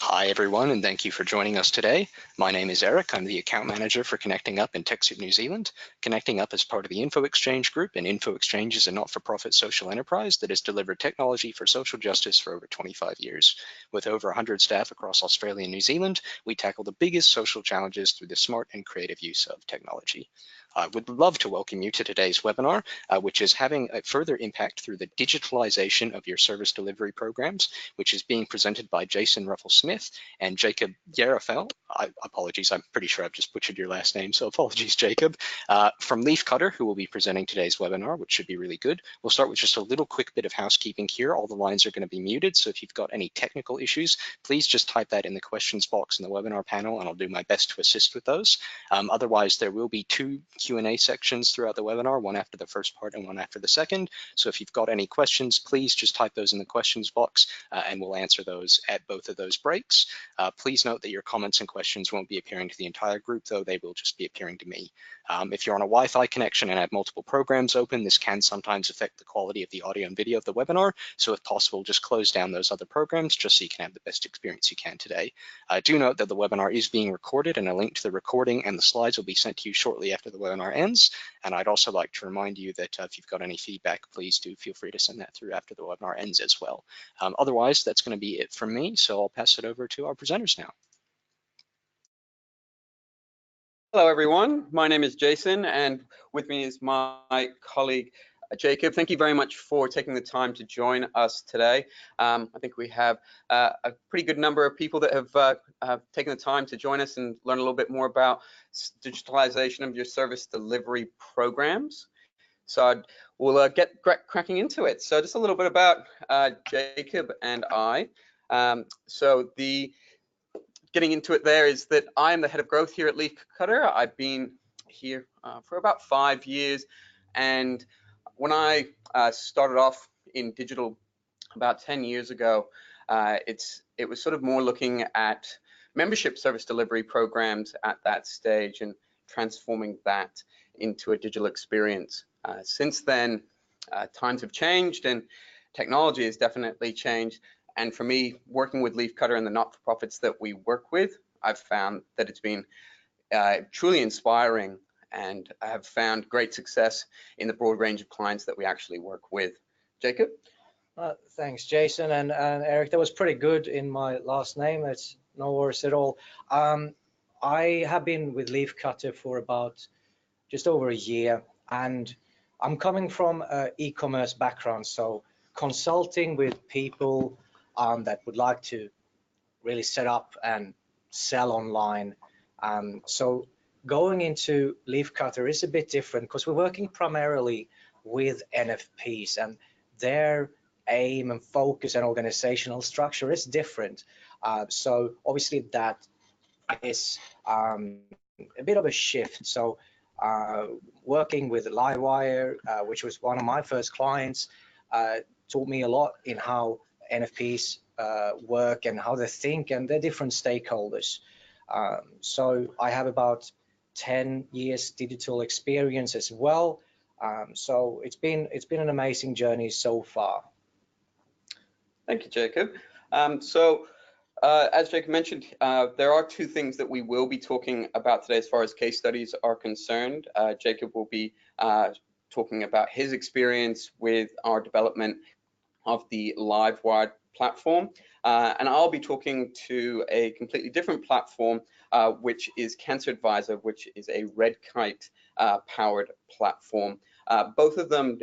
Hi everyone, and thank you for joining us today. My name is Eric. I'm the account manager for Connecting Up in TechSoup New Zealand. Connecting Up is part of the Info Exchange Group, and Info Exchange is a not-for-profit social enterprise that has delivered technology for social justice for over 25 years. With over 100 staff across Australia and New Zealand, we tackle the biggest social challenges through the smart and creative use of technology. I would love to welcome you to today's webinar, which is having a further impact through the digitalization of your service delivery programs, which is being presented by Jason Ruffle-Smith and Jacob Yarafel. Apologies, I'm pretty sure I've just butchered your last name, so apologies, Jacob. From Leafcutter, who will be presenting today's webinar, which should be really good. We'll start with just a little quick bit of housekeeping here. All the lines are going to be muted, so if you've got any technical issues, please just type that in the questions box in the webinar panel, and I'll do my best to assist with those. Otherwise, there will be two Q&A sections throughout the webinar, one after the first part and one after the second. So if you've got any questions, please just type those in the questions box and we'll answer those at both of those breaks. Please note that your comments and questions won't be appearing to the entire group, though they will just be appearing to me. If you're on a Wi-Fi connection and have multiple programs open, this can sometimes affect the quality of the audio and video of the webinar. So if possible, just close down those other programs just so you can have the best experience you can today. Do note that the webinar is being recorded, and a link to the recording and the slides will be sent to you shortly after the webinar ends. And I'd also like to remind you that if you've got any feedback, please do feel free to send that through after the webinar ends as well. Otherwise, that's going to be it from me. So I'll pass it over to our presenters now. Hello, everyone. My name is Jason, and with me is my colleague, Jacob. Thank you very much for taking the time to join us today. I think we have a pretty good number of people that have taken the time to join us and learn a little bit more about digitalization of your service delivery programs. So we'll get cracking into it. So just a little bit about Jacob and I. Getting into it there is that I am the head of growth here at Leafcutter. I've been here for about 5 years, and when I started off in digital about 10 years ago, it was sort of more looking at membership service delivery programs at that stage and transforming that into a digital experience. Since then, times have changed and technology has definitely changed. And for me, working with Leafcutter and the not-for-profits that we work with, I've found that it's been truly inspiring, and I have found great success in the broad range of clients that we actually work with. Jacob? Thanks, Jason. And Eric, that was pretty good in my last name. It's no worries at all. I have been with Leafcutter for about just over a year, and I'm coming from an e-commerce background, so consulting with people that would like to really set up and sell online. So going into Leafcutter is a bit different because we're working primarily with NFPs, and their aim and focus and organizational structure is different. So obviously that is a bit of a shift. So working with Livewire, which was one of my first clients, taught me a lot in how NFPs work and how they think and their different stakeholders. So I have about 10 years digital experience as well. So it's been an amazing journey so far. Thank you, Jacob. As Jacob mentioned, there are two things that we will be talking about today as far as case studies are concerned. Jacob will be talking about his experience with our development of the Livewire platform, and I'll be talking to a completely different platform, which is Cancer Advisor, which is a Redkite powered platform. Both of them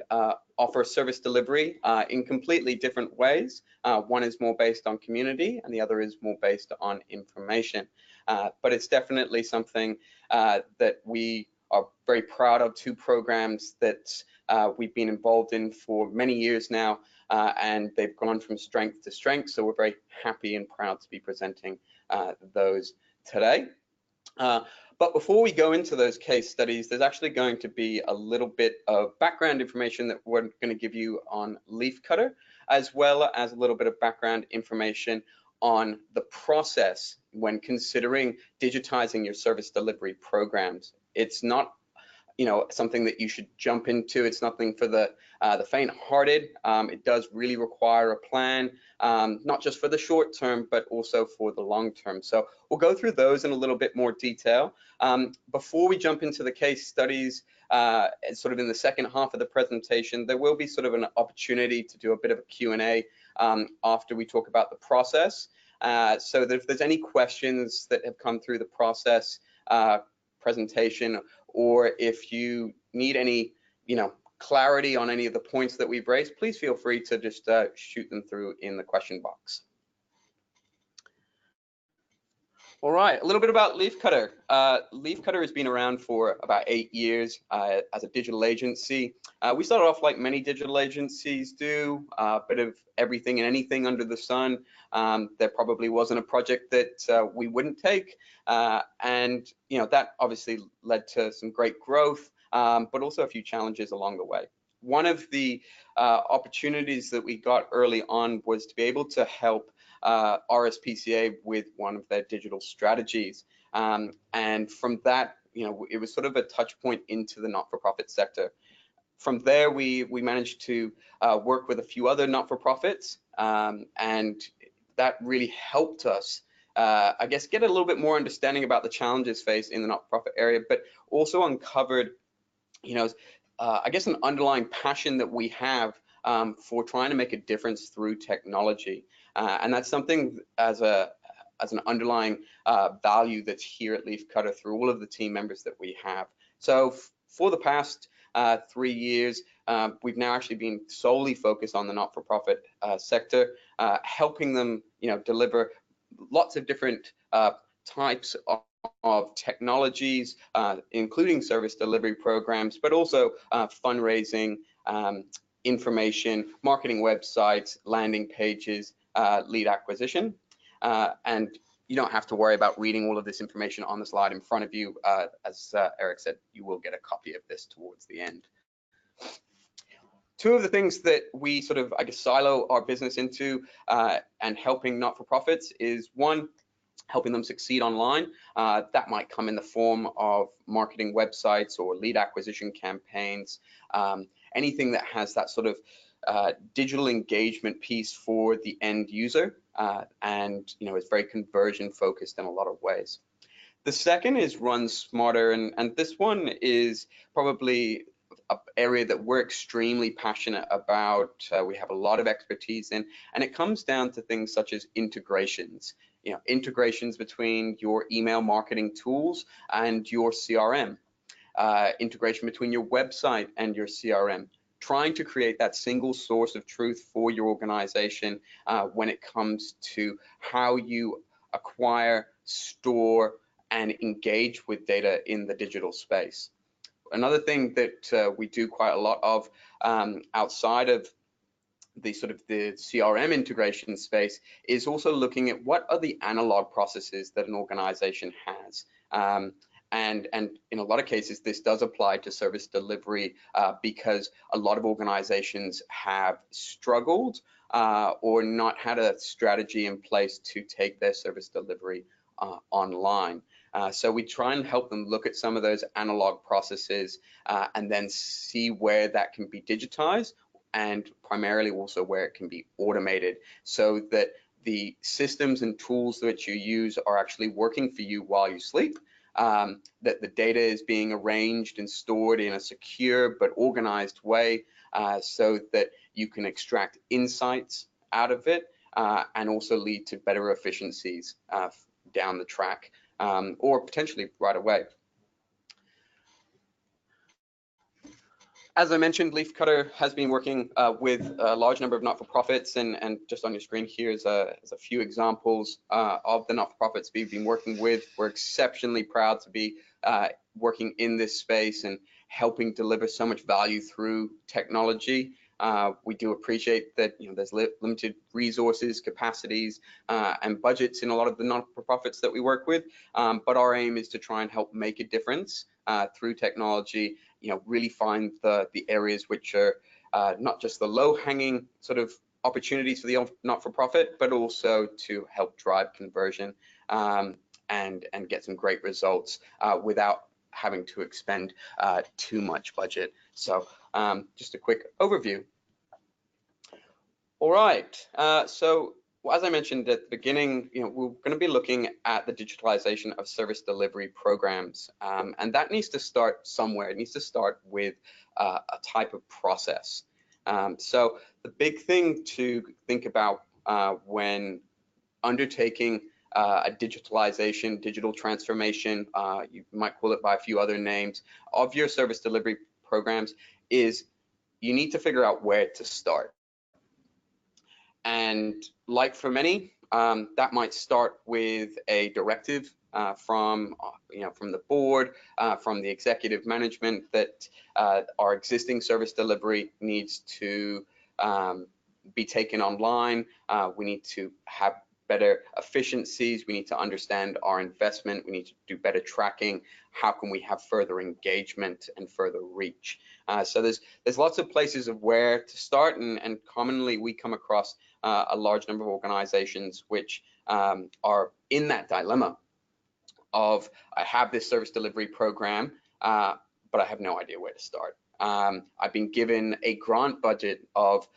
offer service delivery in completely different ways. One is more based on community and the other is more based on information. But it's definitely something that we are very proud of, two programs that we've been involved in for many years now, and they've gone from strength to strength. So we're very happy and proud to be presenting those today. But before we go into those case studies, there's actually going to be a little bit of background information that we're going to give you on Leafcutter, as well as a little bit of background information on the process when considering digitizing your service delivery programs. It's not something that you should jump into. It's nothing for the faint-hearted. It does really require a plan, not just for the short term, but also for the long term. So we'll go through those in a little bit more detail. Before we jump into the case studies, sort of in the second half of the presentation, there will be sort of an opportunity to do a bit of a Q&A after we talk about the process. So that if there's any questions that have come through the process presentation, or if you need any, clarity on any of the points that we've raised, please feel free to just shoot them through in the question box. All right, a little bit about Leafcutter. Leafcutter has been around for about 8 years as a digital agency. We started off like many digital agencies do, a bit of everything and anything under the sun. There probably wasn't a project that we wouldn't take, and that obviously led to some great growth, but also a few challenges along the way. One of the opportunities that we got early on was to be able to help RSPCA with one of their digital strategies. And from that, it was sort of a touch point into the not-for-profit sector. From there, we managed to work with a few other not-for-profits, and that really helped us, I guess, get a little bit more understanding about the challenges faced in the not-for-profit area, but also uncovered, I guess, an underlying passion that we have for trying to make a difference through technology. And that's something as an underlying value that's here at Leafcutter through all of the team members that we have. So for the past 3 years, we've now actually been solely focused on the not-for-profit sector, helping them, deliver lots of different types of technologies, including service delivery programs, but also fundraising, information, marketing websites, landing pages, lead acquisition. And you don't have to worry about reading all of this information on the slide in front of you. As Eric said, you will get a copy of this towards the end. Two of the things that we sort of, I guess, silo our business into and helping not-for-profits is, one, helping them succeed online. That might come in the form of marketing websites or lead acquisition campaigns, anything that has that sort of digital engagement piece for the end user, and is very conversion focused in a lot of ways. The second is run smarter, and this one is probably an area that we're extremely passionate about. We have a lot of expertise in, and it comes down to things such as integrations. Integrations between your email marketing tools and your CRM, integration between your website and your CRM, trying to create that single source of truth for your organization when it comes to how you acquire, store, and engage with data in the digital space. Another thing that we do quite a lot of outside of the sort of the CRM integration space is also looking at what are the analog processes that an organization has. And in a lot of cases, this does apply to service delivery because a lot of organizations have struggled or not had a strategy in place to take their service delivery online. So we try and help them look at some of those analog processes and then see where that can be digitized, and primarily also where it can be automated, so that the systems and tools that you use are actually working for you while you sleep, that the data is being arranged and stored in a secure but organized way, so that you can extract insights out of it and also lead to better efficiencies down the track, or potentially right away. As I mentioned, Leafcutter has been working with a large number of not-for-profits, and just on your screen here is a few examples of the not-for-profits we've been working with. We're exceptionally proud to be working in this space and helping deliver so much value through technology. We do appreciate that there's limited resources, capacities, and budgets in a lot of the not-for-profits that we work with, but our aim is to try and help make a difference through technology. Really find the areas which are not just the low-hanging sort of opportunities for the not-for-profit, but also to help drive conversion and get some great results without having to expend too much budget. So just a quick overview. All right, so as I mentioned at the beginning, we're going to be looking at the digitalization of service delivery programs, and that needs to start somewhere. It needs to start with a type of process. So the big thing to think about when undertaking a digitalization, digital transformation, you might call it by a few other names, of your service delivery programs is you need to figure out where to start. And like for many, that might start with a directive from the board, from the executive management that our existing service delivery needs to be taken online. We need to have better efficiencies. We need to understand our investment. We need to do better tracking. How can we have further engagement and further reach? So there's lots of places of where to start, and commonly we come across a large number of organizations which are in that dilemma of, I have this service delivery program, but I have no idea where to start. I've been given a grant budget of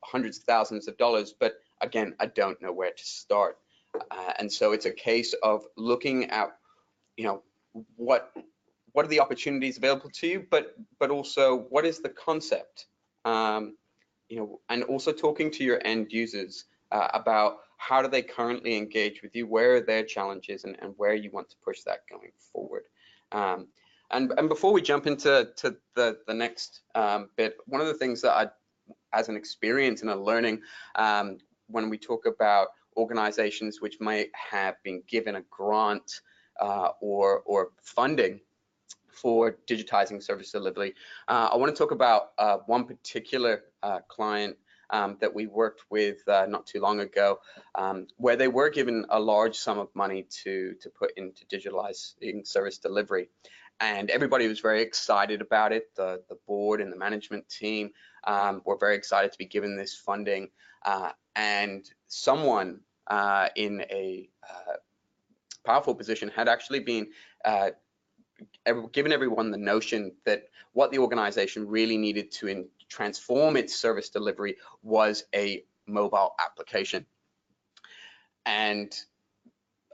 hundreds of thousands of dollars, but again, I don't know where to start. And so it's a case of looking at what are the opportunities available to you, but also what is the concept, and also talking to your end users about how do they currently engage with you, where are their challenges, and where you want to push that going forward. And before we jump into the next bit, one of the things that as an experience and a learning, when we talk about organizations which might have been given a grant or funding for digitizing service delivery, I want to talk about one particular client that we worked with not too long ago, where they were given a large sum of money to put into digitalizing service delivery. And everybody was very excited about it. The board and the management team were very excited to be given this funding. And someone in a powerful position had actually been given everyone the notion that what the organization really needed to transform its service delivery was a mobile application. And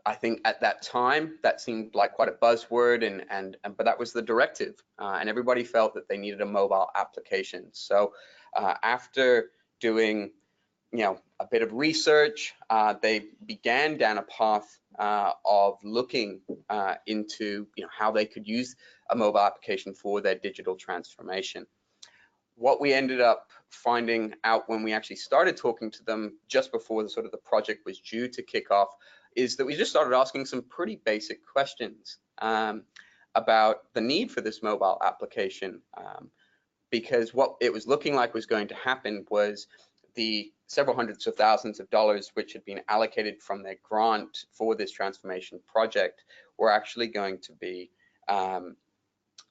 I think at that time that seemed like quite a buzzword, but that was the directive, and everybody felt that they needed a mobile application. So after doing a bit of research, they began down a path of looking into how they could use a mobile application for their digital transformation. What we ended up finding out when we actually started talking to them just before the project was due to kick off is that we just started asking some pretty basic questions about the need for this mobile application, because what it was looking like was going to happen was the several hundreds of thousands of dollars which had been allocated from their grant for this transformation project were actually going to be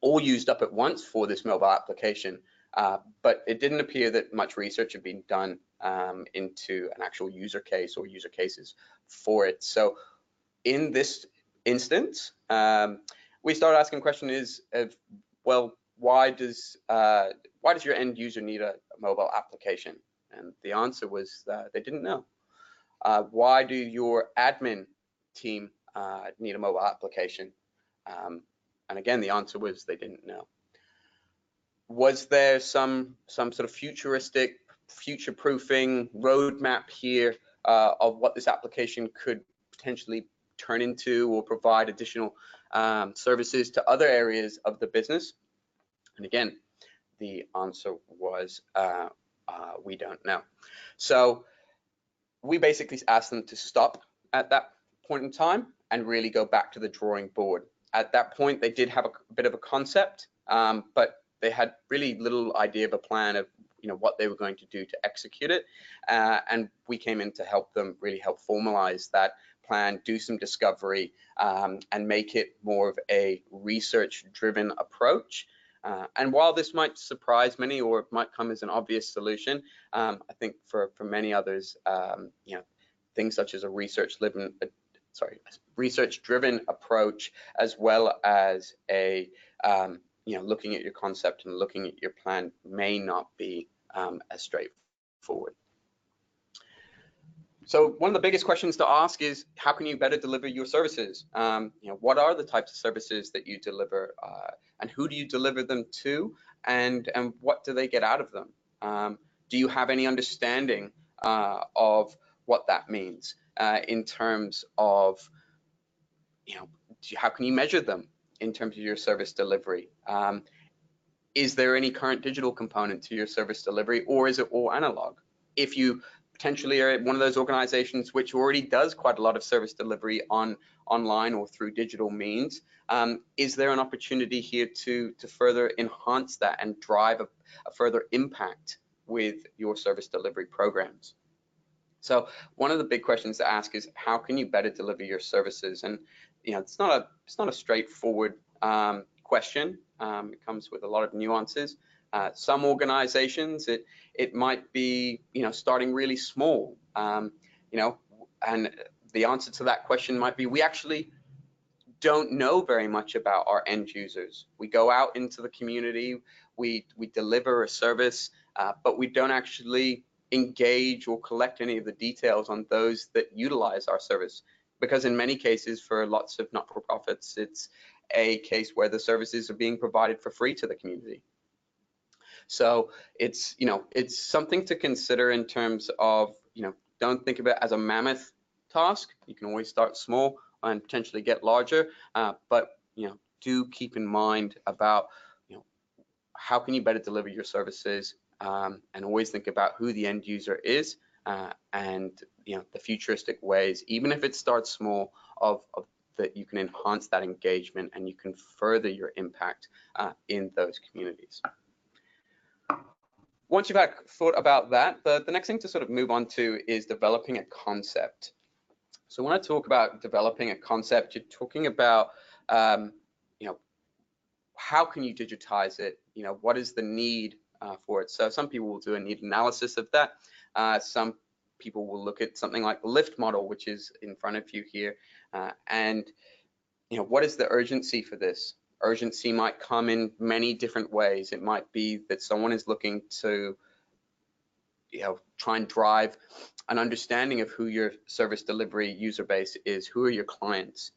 all used up at once for this mobile application. But it didn't appear that much research had been done into an actual user case or user cases for it. So in this instance, we started asking questions of, well, why does your end user need a mobile application? And the answer was they didn't know. Why do your admin team need a mobile application? And again, the answer was they didn't know. Was there some sort of futuristic, future-proofing roadmap here of what this application could potentially turn into or provide additional services to other areas of the business? And again, the answer was we don't know. So we basically asked them to stop at that point in time and really go back to the drawing board. At that point, they did have a bit of a concept, but they had really little idea of a plan of what they were going to do to execute it. And we came in to help them really help formalize that plan, do some discovery, and make it more of a research-driven approach. And while this might surprise many or it might come as an obvious solution, I think for many others, things such as a research-driven research-driven approach, as well as a looking at your concept and looking at your plan may not be as straightforward. So one of the biggest questions to ask is, how can you better deliver your services? What are the types of services that you deliver, and who do you deliver them to, and what do they get out of them? Do you have any understanding of what that means in terms of, how can you measure them in terms of your service delivery? Is there any current digital component to your service delivery, or is it all analog? If you potentially are one of those organizations which already does quite a lot of service delivery online or through digital means, is there an opportunity here to further enhance that and drive a further impact with your service delivery programs? So one of the big questions to ask is, how can you better deliver your services? And it's not a straightforward question. It comes with a lot of nuances. Some organizations, it might be starting really small, and the answer to that question might be, we actually don't know very much about our end users. We go out into the community, we deliver a service, but we don't actually engage or collect any of the details on those that utilize our service, because in many cases, for lots of not-for-profits, it's a case where the services are being provided for free to the community. So it's something to consider in terms of, don't think of it as a mammoth task. You can always start small and potentially get larger, but do keep in mind about how can you better deliver your services, and always think about who the end user is, and the futuristic ways, even if it starts small, of that you can enhance that engagement and you can further your impact in those communities. Once you've had thought about that, the next thing to sort of move on to is developing a concept. So when I talk about developing a concept, you're talking about how can you digitize it? What is the need for it? So some people will do a need analysis of that. Some people will look at something like the LIFT model, which is in front of you here, and what is the urgency for this? Urgency might come in many different ways. It might be that someone is looking to try and drive an understanding of who your service delivery user base is, who are your clients.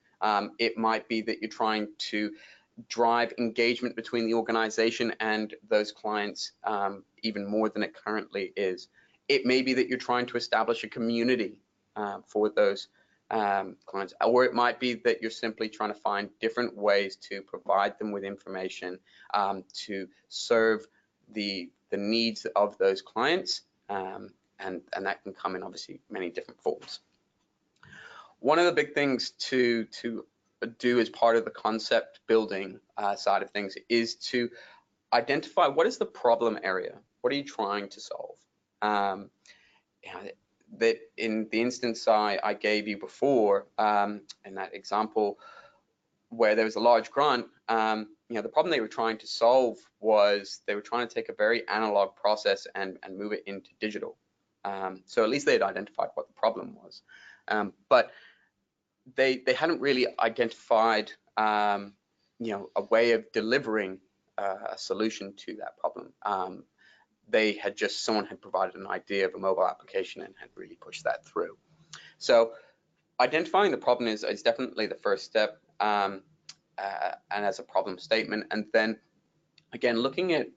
It might be that you're trying to drive engagement between the organization and those clients even more than it currently is. It may be that you're trying to establish a community for those clients, or it might be that you're simply trying to find different ways to provide them with information to serve the needs of those clients, and that can come in obviously many different forms. One of the big things to do as part of the concept building side of things is to identify what is the problem area. What are you trying to solve? That in the instance I gave you before, in that example where there was a large grant, the problem they were trying to solve was they were trying to take a very analog process and move it into digital. So at least they had identified what the problem was, but they hadn't really identified a way of delivering a solution to that problem. Someone had provided an idea of a mobile application and had really pushed that through. So identifying the problem is definitely the first step, and as a problem statement. And then again, looking at,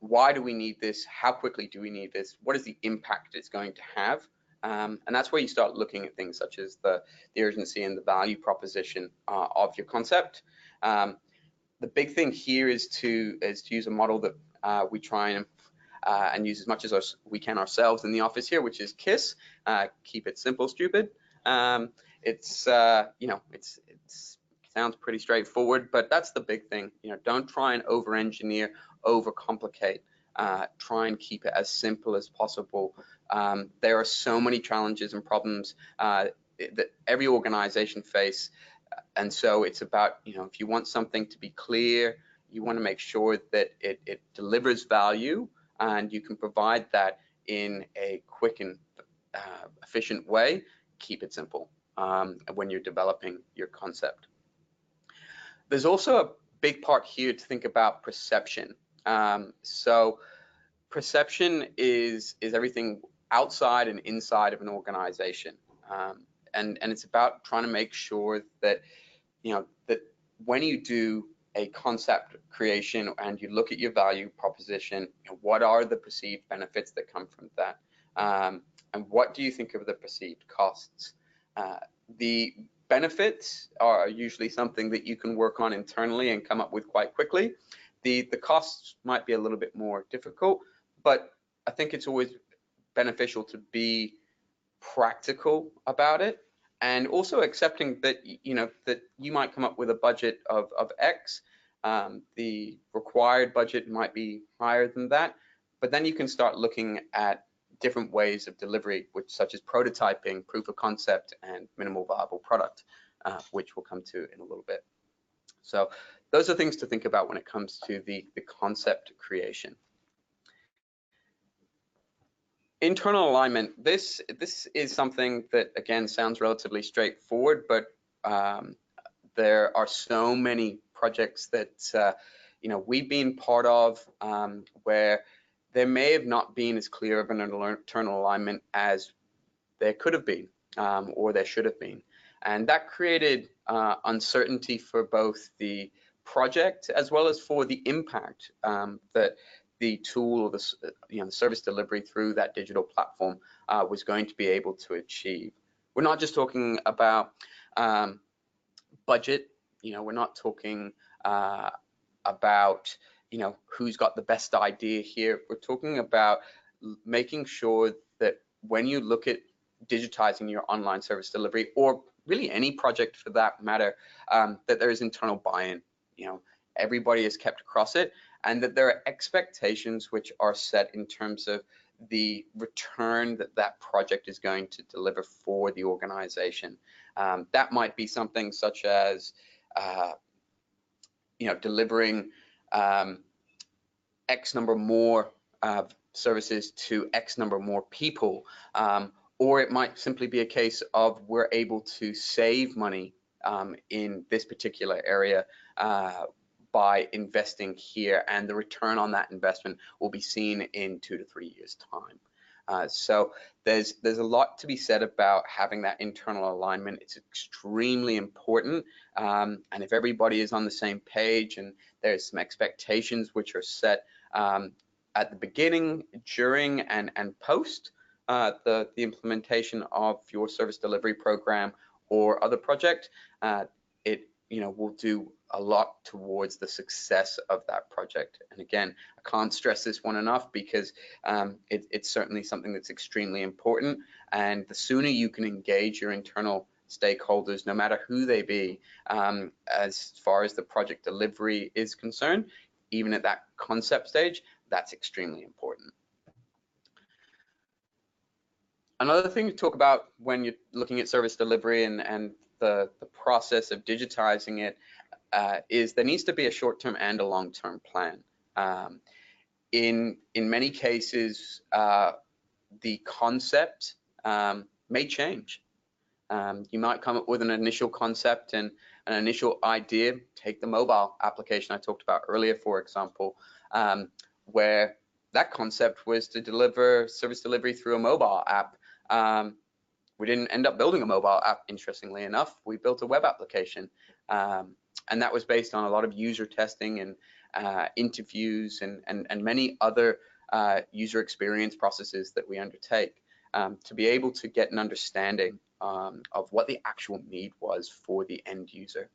why do we need this? How quickly do we need this? What is the impact it's going to have? And that's where you start looking at things such as the urgency and the value proposition of your concept. The big thing here is to use a model that we try and use as much as we can ourselves in the office here, which is KISS. Keep it simple, stupid. It sounds pretty straightforward, but that's the big thing. Don't try and over-engineer, over-complicate. Try and keep it as simple as possible. There are so many challenges and problems that every organization face, and so it's about, if you want something to be clear, you want to make sure that it delivers value, and you can provide that in a quick and efficient way. Keep it simple. when you're developing your concept. There's also a big part here to think about perception. So perception is everything outside and inside of an organization, and it's about trying to make sure that that when you do a concept creation and you look at your value proposition, what are the perceived benefits that come from that, and what do you think of the perceived costs? The benefits are usually something that you can work on internally and come up with quite quickly. The costs might be a little bit more difficult, but I think it's always beneficial to be practical about it, and also accepting that that you might come up with a budget of X. The required budget might be higher than that, but then you can start looking at different ways of delivery, such as prototyping, proof of concept, and minimal viable product, which we'll come to in a little bit. So those are things to think about when it comes to the concept creation. Internal alignment. This is something that, again, sounds relatively straightforward, but there are so many projects that we've been part of where there may have not been as clear of an internal alignment as there could have been, or there should have been, and that created uncertainty for both the project as well as for the impact that the tool or the service delivery through that digital platform was going to be able to achieve. We're not just talking about budget. We're not talking about who's got the best idea here. We're talking about making sure that when you look at digitizing your online service delivery, or really any project for that matter, that there is internal buy-in. Everybody is kept across it, and that there are expectations which are set in terms of the return that that project is going to deliver for the organization. That might be something such as delivering X number more services to X number more people, or it might simply be a case of we're able to save money in this particular area by investing here, and the return on that investment will be seen in 2 to 3 years' time. So there's a lot to be said about having that internal alignment. It's extremely important, and if everybody is on the same page and there's some expectations which are set at the beginning, during, and post the implementation of your service delivery program or other project, it will do a lot towards the success of that project. And again, I can't stress this one enough, because it's certainly something that's extremely important, and the sooner you can engage your internal stakeholders, no matter who they be, as far as the project delivery is concerned, even at that concept stage, that's extremely important. Another thing to talk about when you're looking at service delivery and the process of digitizing it is there needs to be a short-term and a long-term plan. In many cases, the concept may change. You might come up with an initial concept and an initial idea. Take the mobile application I talked about earlier, for example, where that concept was to deliver service delivery through a mobile app. We didn't end up building a mobile app, interestingly enough. We built a web application, and that was based on a lot of user testing and interviews and many other user experience processes that we undertake to be able to get an understanding of what the actual need was for the end user,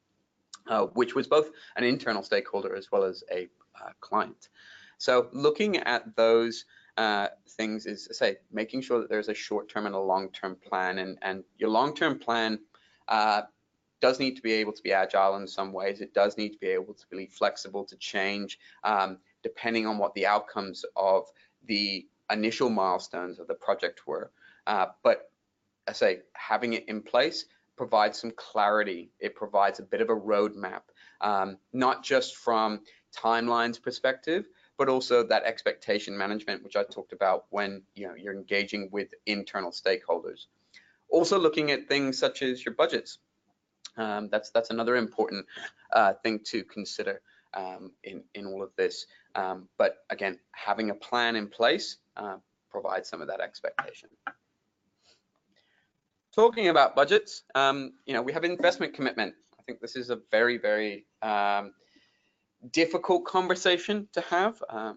which was both an internal stakeholder as well as a client. So looking at those things is, say, making sure that there's a short-term and a long-term plan, and your long-term plan does need to be able to be agile in some ways. It does need to be able to be flexible to change depending on what the outcomes of the initial milestones of the project were. But I say, having it in place provides some clarity. It provides a bit of a roadmap, not just from timelines perspective, but also that expectation management, which I talked about when you're engaging with internal stakeholders. Also looking at things such as your budgets. That's another important thing to consider in all of this. But again, having a plan in place provides some of that expectation. Talking about budgets, we have investment commitment. I think this is a very, very difficult conversation to have. As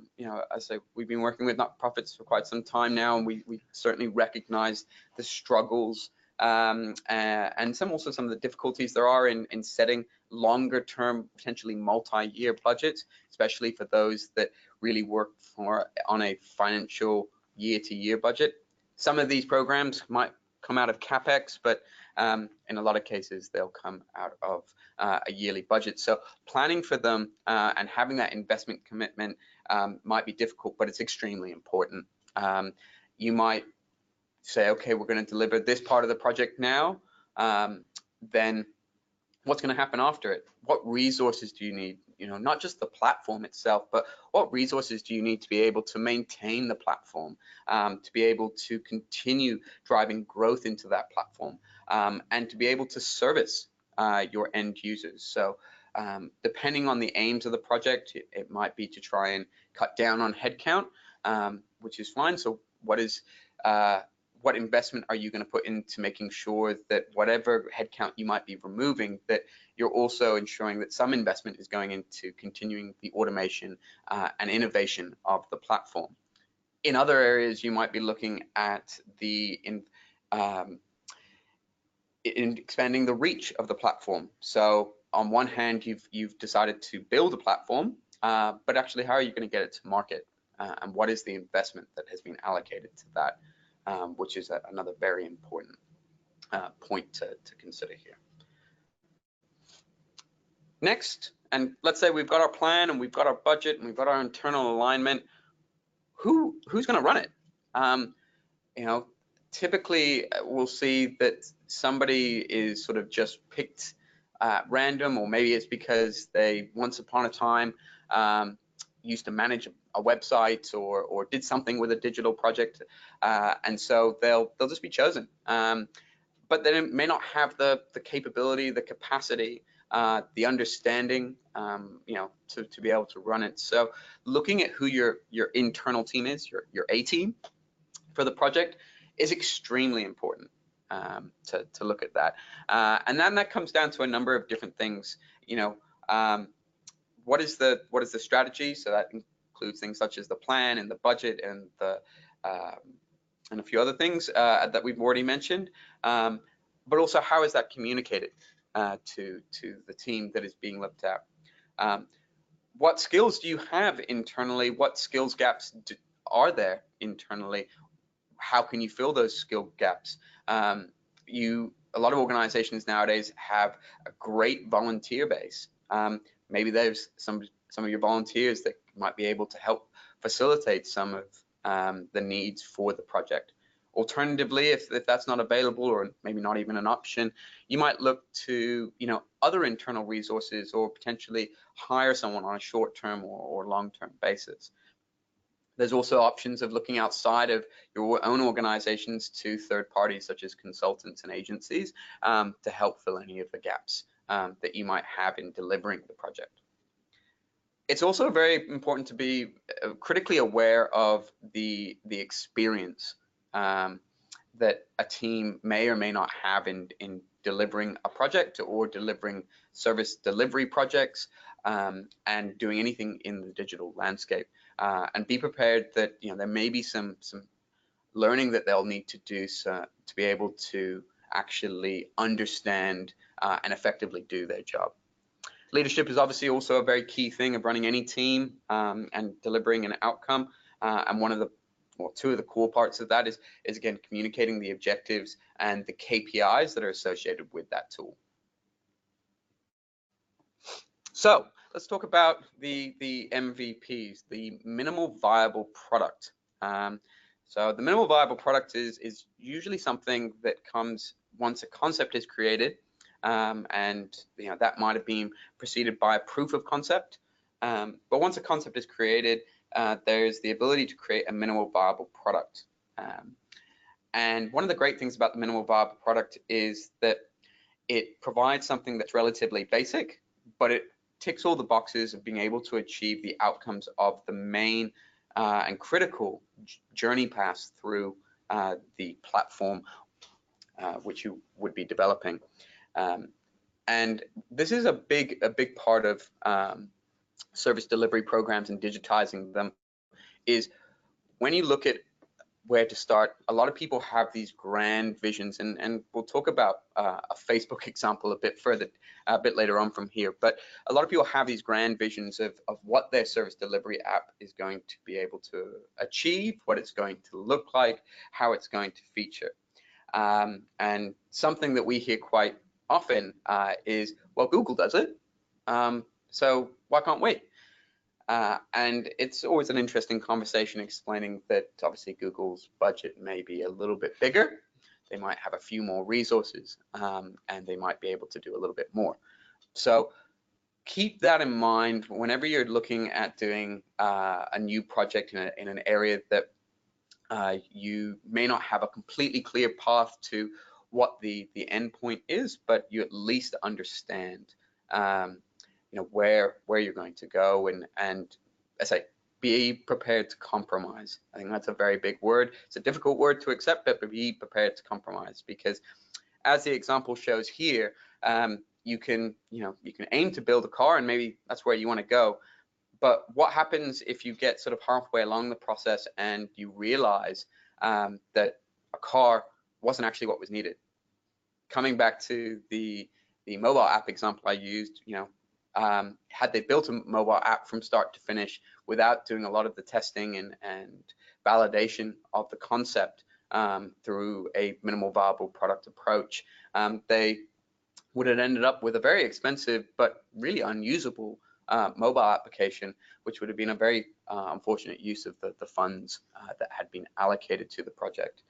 I say, we've been working with not-for-profits for quite some time now, and we certainly recognize the struggles and some of the difficulties there are in setting longer term, potentially multi-year budgets, especially for those that really work on a financial year-to-year budget. Some of these programs might come out of CapEx, but in a lot of cases, they'll come out of a yearly budget. So planning for them and having that investment commitment might be difficult, but it's extremely important. You might say, okay, we're going to deliver this part of the project now, then what's going to happen after it? What resources do you need? Not just the platform itself, but what resources do you need to be able to maintain the platform, to be able to continue driving growth into that platform, and to be able to service your end users. So depending on the aims of the project, it might be to try and cut down on headcount, which is fine. So what investment are you going to put into making sure that whatever headcount you might be removing, that you're also ensuring that some investment is going into continuing the automation and innovation of the platform. In other areas, you might be looking at in expanding the reach of the platform. So on one hand, you've decided to build a platform, but actually, how are you going to get it to market? And what is the investment that has been allocated to that? Which is another very important point to consider here. Next, and let's say we've got our plan and we've got our budget and we've got our internal alignment. Who's going to run it? Typically we'll see that somebody is sort of just picked random, or maybe it's because they once upon a time used to manage a website or did something with a digital project, and so they'll just be chosen. But they may not have the capability, the capacity, the understanding, to be able to run it. So looking at who your internal team is, your A team for the project, is extremely important to look at that. And then that comes down to a number of different things. What is the strategy? So that includes things such as the plan and the budget and a few other things that we've already mentioned. But also, how is that communicated to the team that is being looked at? What skills do you have internally? What skills gaps are there internally? How can you fill those skill gaps? A lot of organizations nowadays have a great volunteer base. Maybe there's some of your volunteers that might be able to help facilitate some of the needs for the project. Alternatively, if that's not available, or maybe not even an option, you might look to other internal resources, or potentially hire someone on a short-term or long-term basis. There's also options of looking outside of your own organizations to third parties such as consultants and agencies to help fill any of the gaps that you might have in delivering the project. It's also very important to be critically aware of the experience that a team may or may not have in delivering a project or delivering service delivery projects and doing anything in the digital landscape. And be prepared that there may be some learning that they'll need to do to be able to actually understand and effectively do their job. Leadership is obviously also a very key thing of running any team and delivering an outcome. And two of the core parts of that is again communicating the objectives and the KPIs that are associated with that tool. So let's talk about the MVPs, the minimal viable product. So the minimal viable product is usually something that comes once a concept is created, and that might have been preceded by a proof of concept. But once a concept is created, there's the ability to create a minimal viable product. And one of the great things about the minimal viable product is that it provides something that's relatively basic, but it ticks all the boxes of being able to achieve the outcomes of the main and critical journey paths through the platform which you would be developing. And this is a big part of service delivery programs and digitizing them, is when you look at where to start, a lot of people have these grand visions, and we'll talk about a Facebook example a bit later on from here, but a lot of people have these grand visions of what their service delivery app is going to be able to achieve, what it's going to look like, how it's going to feature. And something that we hear quite often is, well, Google does it, so why can't we? And it's always an interesting conversation explaining that obviously Google's budget may be a little bit bigger. They might have a few more resources, and they might be able to do a little bit more. So keep that in mind whenever you're looking at doing a new project in an area that you may not have a completely clear path to what the end point is, but you at least understand where you're going to go, and I say be prepared to compromise. I think that's a very big word. It's a difficult word to accept, but be prepared to compromise, because as the example shows here, you can aim to build a car, and maybe that's where you want to go. But what happens if you get sort of halfway along the process and you realize that a car wasn't actually what was needed? Coming back to the mobile app example I used, had they built a mobile app from start to finish without doing a lot of the testing and validation of the concept through a minimal viable product approach, they would have ended up with a very expensive but really unusable mobile application, which would have been a very unfortunate use of the funds that had been allocated to the project.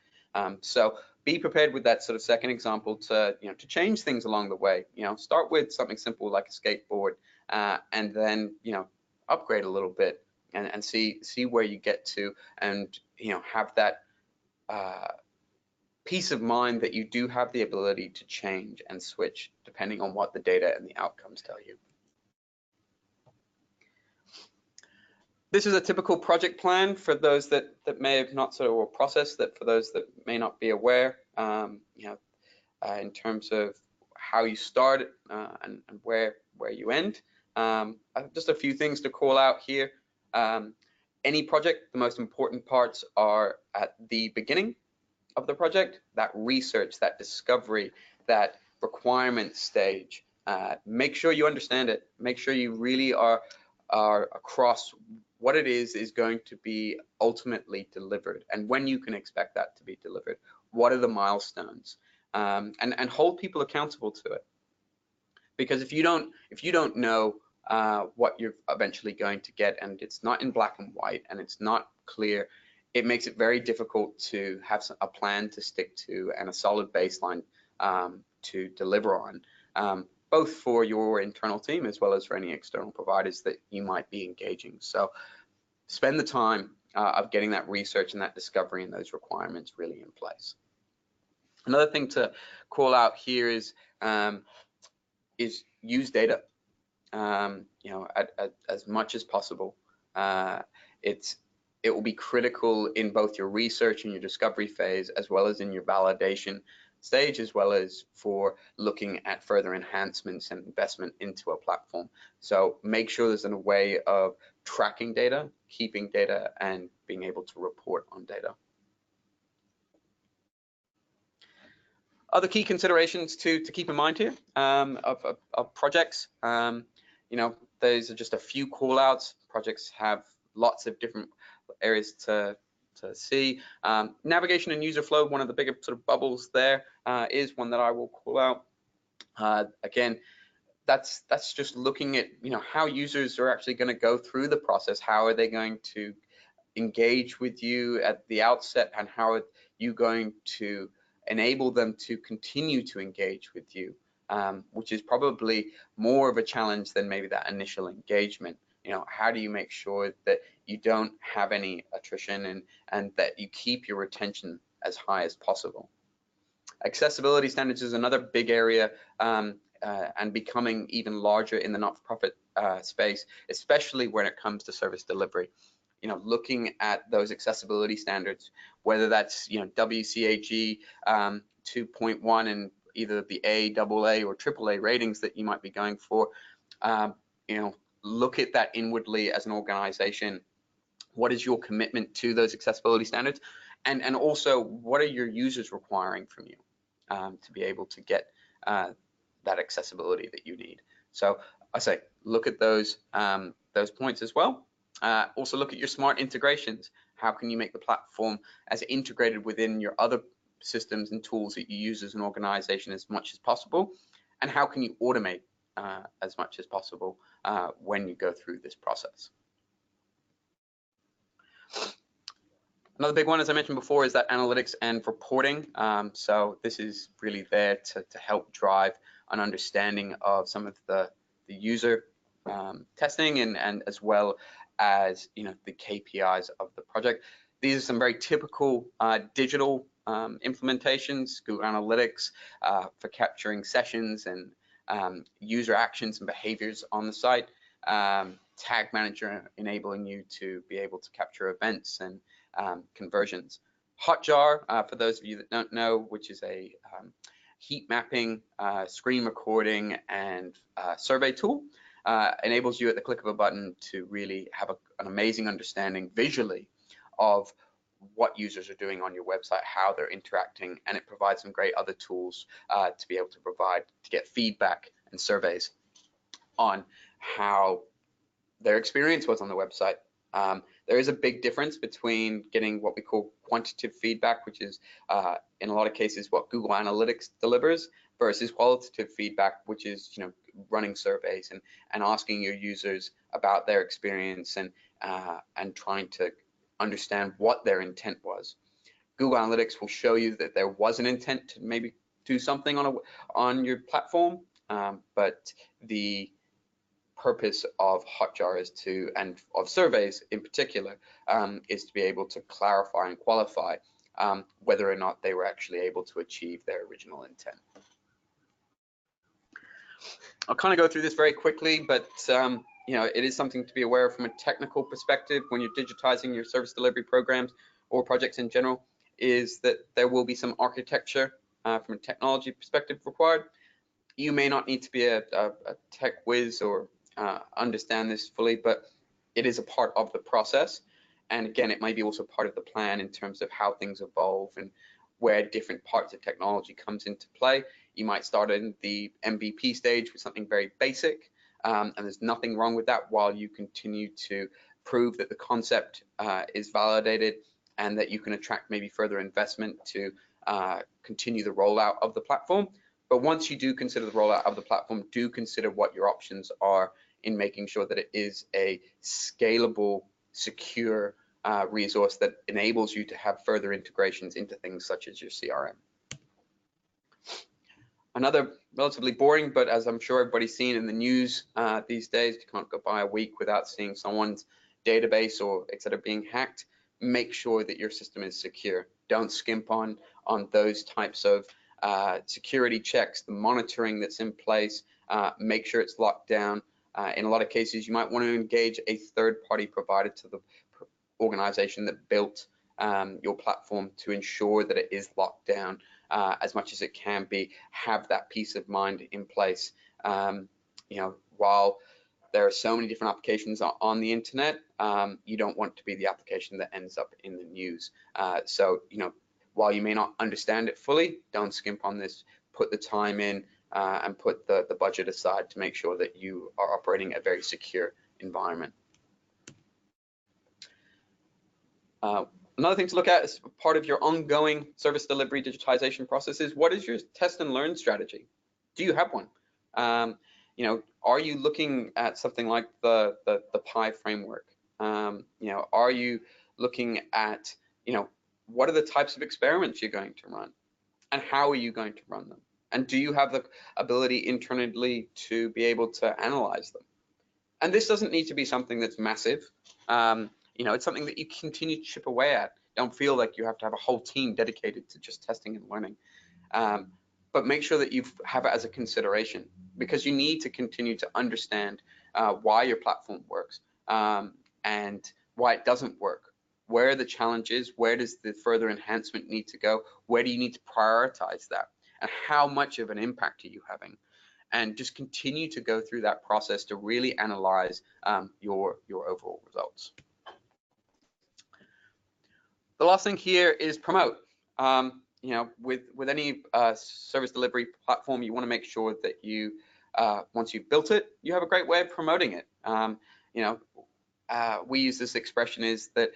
So be prepared with that sort of second example to change things along the way. Start with something simple like a skateboard, and then upgrade a little bit and see where you get to, and have that peace of mind that you do have the ability to change and switch depending on what the data and the outcomes tell you. This is a typical project plan for those that may have not or process that, for those that may not be aware, in terms of how you start and where you end. Just a few things to call out here. Any project, the most important parts are at the beginning of the project, that research, that discovery, that requirement stage. Make sure you understand it. Make sure you really are across what it is going to be ultimately delivered, and when you can expect that to be delivered. What are the milestones? And hold people accountable to it. Because if you don't know what you're eventually going to get, and it's not in black and white, and it's not clear, it makes it very difficult to have a plan to stick to and a solid baseline to deliver on, both for your internal team as well as for any external providers that you might be engaging. So spend the time of getting that research and that discovery and those requirements really in place. Another thing to call out here is use data, as much as possible. It will be critical in both your research and your discovery phase, as well as in your validation stage, as well as for looking at further enhancements and investment into a platform. So make sure there's a way of tracking data, keeping data, and being able to report on data. Other key considerations to keep in mind here of projects. Those are just a few call outs. Projects have lots of different areas to see. Navigation and user flow, one of the bigger sort of bubbles there, is one that I will call out. Again, that's just looking at how users are actually going to go through the process. How are they going to engage with you at the outset, and how are you going to enable them to continue to engage with you, which is probably more of a challenge than maybe that initial engagement. How do you make sure that you don't have any attrition, and that you keep your retention as high as possible. Accessibility standards is another big area and becoming even larger in the not-for-profit space, especially when it comes to service delivery. Looking at those accessibility standards, whether that's WCAG 2.1 and either the A, AA, or AAA ratings that you might be going for. Look at that inwardly as an organization. What is your commitment to those accessibility standards? And also, what are your users requiring from you to be able to get that accessibility that you need? So I say, look at those points as well. Also look at your smart integrations. How can you make the platform as integrated within your other systems and tools that you use as an organization as much as possible? And how can you automate as much as possible when you go through this process? Another big one, as I mentioned before, is that analytics and reporting. So this is really there to help drive an understanding of some of the user testing and as well as the KPIs of the project. These are some very typical digital implementations. Google Analytics for capturing sessions and user actions and behaviors on the site. Tag Manager enabling you to be able to capture events and conversions. Hotjar, for those of you that don't know, which is a heat mapping, screen recording, and survey tool, enables you at the click of a button to really have an amazing understanding visually of what users are doing on your website, how they're interacting, and it provides some great other tools to be able to get feedback and surveys on how their experience was on the website. There is a big difference between getting what we call quantitative feedback, which is in a lot of cases what Google Analytics delivers, versus qualitative feedback, which is running surveys and asking your users about their experience and trying to understand what their intent was. Google Analytics will show you that there was an intent to maybe do something on your platform, but the purpose of Hotjar and of surveys in particular is to be able to clarify and qualify whether or not they were actually able to achieve their original intent. I'll kind of go through this very quickly, but it is something to be aware of from a technical perspective when you're digitizing your service delivery programs or projects in general, is that there will be some architecture from a technology perspective required. You may not need to be a tech whiz or understand this fully, but it is a part of the process. And again, it might be also part of the plan in terms of how things evolve and where different parts of technology comes into play. You might start in the MVP stage with something very basic, and there's nothing wrong with that while you continue to prove that the concept is validated and that you can attract maybe further investment to continue the rollout of the platform. But once you do consider the rollout of the platform, do consider what your options are in making sure that it is a scalable, secure resource that enables you to have further integrations into things such as your CRM. Another relatively boring, but as I'm sure everybody's seen in the news these days, you can't go by a week without seeing someone's database or etc. being hacked. Make sure that your system is secure. Don't skimp on those types of security checks, the monitoring that's in place. Make sure it's locked down. In a lot of cases, you might want to engage a third-party provider to the organization that built your platform to ensure that it is locked down as much as it can be. Have that peace of mind in place. While there are so many different applications on the internet, you don't want to be the application that ends up in the news. So while you may not understand it fully, don't skimp on this. Put the time in and put the budget aside to make sure that you are operating a very secure environment. Another thing to look at as part of your ongoing service delivery digitization process is, what is your test and learn strategy? Do you have one? Are you looking at something like the PI framework? Are you looking at, what are the types of experiments you're going to run? And how are you going to run them? And do you have the ability internally to be able to analyze them? And this doesn't need to be something that's massive. It's something that you continue to chip away at. Don't feel like you have to have a whole team dedicated to just testing and learning. But make sure that you have it as a consideration, because you need to continue to understand why your platform works and why it doesn't work. Where are the challenges? Where does the further enhancement need to go? Where do you need to prioritize that? And how much of an impact are you having? And just continue to go through that process to really analyze your overall results. The last thing here is promote. You know, with any service delivery platform, you want to make sure that you, once you've built it, you have a great way of promoting it. You know, we use this expression is that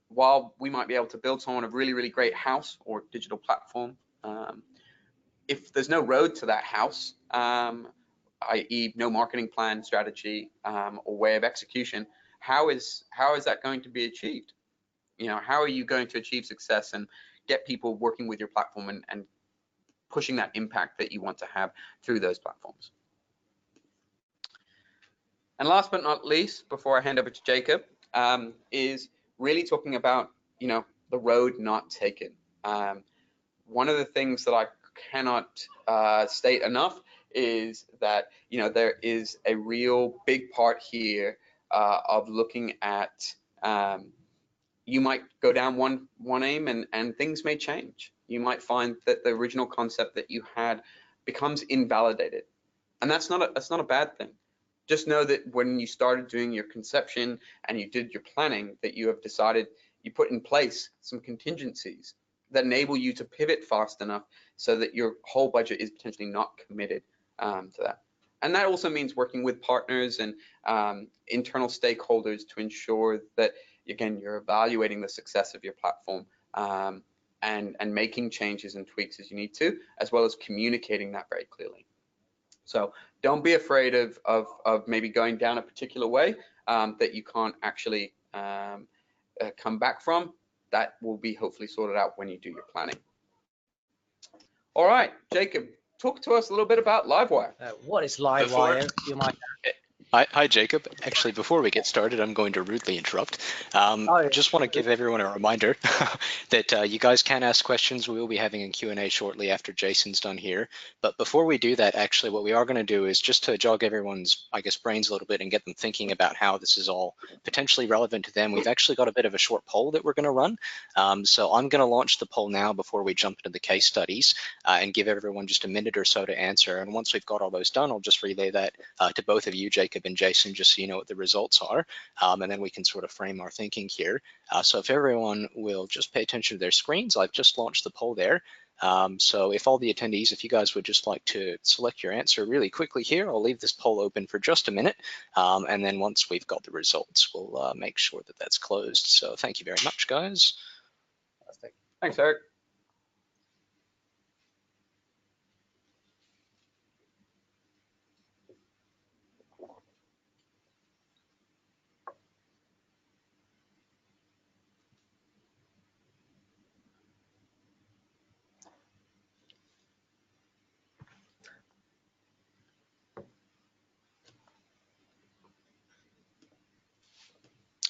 while we might be able to build someone a really, really great house or digital platform, if there's no road to that house, i.e. no marketing plan, strategy, or way of execution, how is that going to be achieved? You know, how are you going to achieve success and get people working with your platform and pushing that impact that you want to have through those platforms? And last but not least, before I hand over to Jacob, is really talking about, you know, the road not taken. One of the things that I cannot state enough is that, you know, there is a real big part here of looking at, you might go down one aim and things may change. You might find that the original concept that you had becomes invalidated, and that's not a bad thing. Just know that when you started doing your conception and you did your planning, that you have decided, you put in place some contingencies that enable you to pivot fast enough so that your whole budget is potentially not committed to that. And that also means working with partners and internal stakeholders to ensure that, again, you're evaluating the success of your platform and making changes and tweaks as you need to, as well as communicating that very clearly. So don't be afraid of maybe going down a particular way that you can't actually come back from. That will be hopefully sorted out when you do your planning. All right, Jacob, talk to us a little bit about Livewire. What is Livewire? You might. Hi, Jacob. Actually, before we get started, I'm going to rudely interrupt. Just want to give everyone a reminder that you guys can ask questions. We will be having a Q&A shortly after Jason's done here. But before we do that, actually, what we are going to do is just to jog everyone's, I guess, brains a little bit and get them thinking about how this is all potentially relevant to them. We've actually got a bit of a short poll that we're going to run. So I'm going to launch the poll now before we jump into the case studies and give everyone just a minute or so to answer. And once we've got all those done, I'll just relay that to both of you, Jacob and Jason, just so you know what the results are, and then we can sort of frame our thinking here. So if everyone will just pay attention to their screens, I've just launched the poll there. So if all the attendees, if you guys would just like to select your answer really quickly here, I'll leave this poll open for just a minute, and then once we've got the results, we'll make sure that that's closed. So thank you very much, guys. Thanks, Eric.